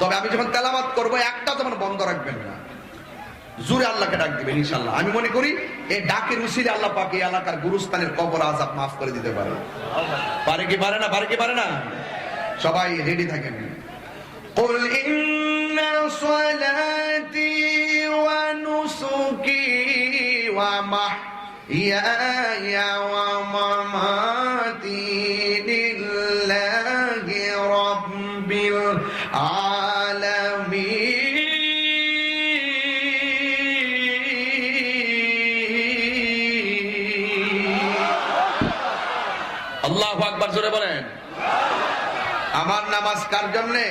তবে আমি যখন তেলাওয়াত করবো একটা যেমন বন্ধ রাখবেন না, জোরে আল্লাহকে ডাক দিবেন ইনশাআল্লাহ। আমি মনে করি এই ডাকের উসিলে আল্লাহ পাক এই এলাকার গুরুস্থানের কবর আযাব মাফ করে দিতে পারে। পারে কি পারে না? পারে কি পারে না? সবাই রেডি থাকেন। قل إن صلاتي ونسكي ومحياي ومماتي لله رب العالمين। আল্লাহু আকবার জোরে বলেন। আমার নামাজ কার জন্যে?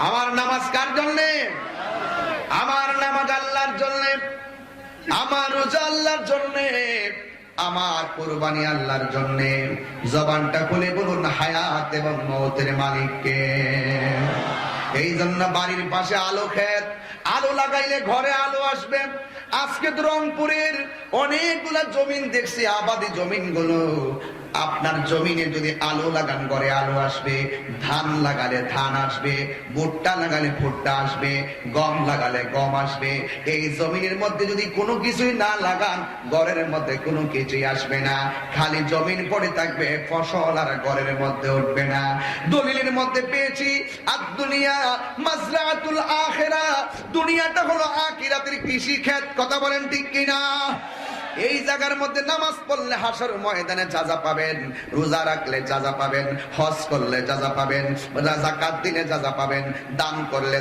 আমার নামাজ কার জন্যে? আমার নামাজ আল্লাহর জন্যে, আমার রোজা আল্লাহর জন্যে, আমার কুরবানি আল্লাহর জন্যে। জবানটা খুলে বলুন, হায়াত এবং মওতের মালিককে। এই জন্য বাড়ির পাশে আলো ক্ষেত, আলো লাগাইলে ঘরে আলো আসবে। আজকে তো রংপুরের অনেকগুলা জমিন দেখছি, আবাদি জমিন গুলো। আপনার জমিনে যদি আলো লাগান ঘরে আলো আসবে, ধান লাগালে ধান আসবে, ভুট্টা লাগালে ভুট্টা আসবে, গম লাগালে গম আসবে। এই জমিনের মধ্যে যদি কোনো কিছুই না লাগান, ঘরের মধ্যে কোনো কিছুই আসবে না, খালি জমিন পড়ে থাকবে, ফসল আর ঘরের মধ্যে উঠবে না। দলিলের মধ্যে পেয়েছি, আদ-দুনিয়া মাজরাতুল আখিরা, দুনিয়াটা হলো আখিরাতের কৃষি ক্ষেত। কথা বলেন ঠিক কিনা? এই জায়গার মধ্যে নামাজ পড়লে হাসর ময়দানে যাজা পাবেন, রোজা রাখলে যাজা পাবেন, হজ করলে যাজা পাবেন, যাকাত দিলে যাজা পাবেন, দান করলে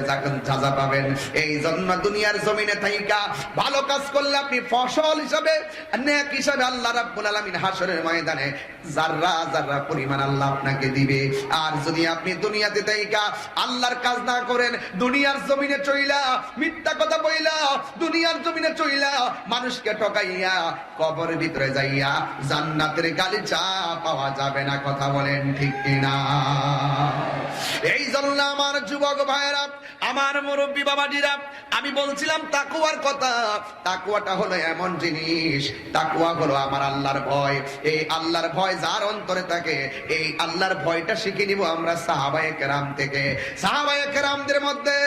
যাজা পাবেন। এই জন্য দুনিয়ার জমিনে থাইকা ভালো কাজ করলে আপনি ফসল হিসাবে, নেক হিসাবে আল্লাহ রাব্বুল আলামিন হাসরের ময়দানে যাররা যাররা পরিমাণ আল্লাহ আপনাকে দিবে। আর যদি আপনি দুনিয়াতে থাইকা আল্লাহর কাজ না করেন, দুনিয়ার জমিনে চইলা মিথ্যা কথা বইলা, দুনিয়ার জমিনে চইলা মানুষকে ঠকাইয়া, কবরের ভিতরে যাইয়া জান্নাতের গালিচা পাওয়া যাবে না। কথা বলেন ঠিক কিনা? এই জন্য আমার যুবক ভাইরা, আমার মুরব্বী বাবাজিরা, আমি বলছিলাম তাকওয়ার কথা। তাকওয়াটা হলো এমন জিনিস, তাকওয়া হলো আমার আল্লাহর ভয়। এই আল্লাহর ভয় যার অন্তরে থাকে, এই আল্লাহর ভয়টা শিখে নিব আমরা সাহাবায়ে কেরাম থেকে। সাহাবায়ে কেরামদের মধ্যে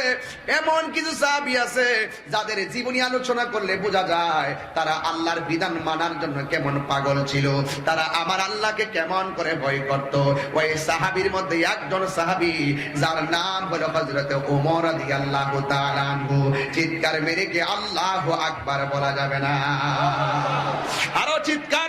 এমন কিছু সাহাবী আছে যাদের জীবনী আলোচনা করলে বোঝা যায় তারা আল্লাহর বিধান মানার জন্য কেমন পাগল ছিল, তারা আমার আল্লাহকে কেমন করে ভয় করত। ওই সাহাবীর মধ্যে একজন সাহাবী যার নাম হলো হযরত ওমর রাদিয়াল্লাহু তাআলা আনহু। চিৎকার মেরে কি আল্লাহু আকবার বলা যাবে না? আরো চিৎকার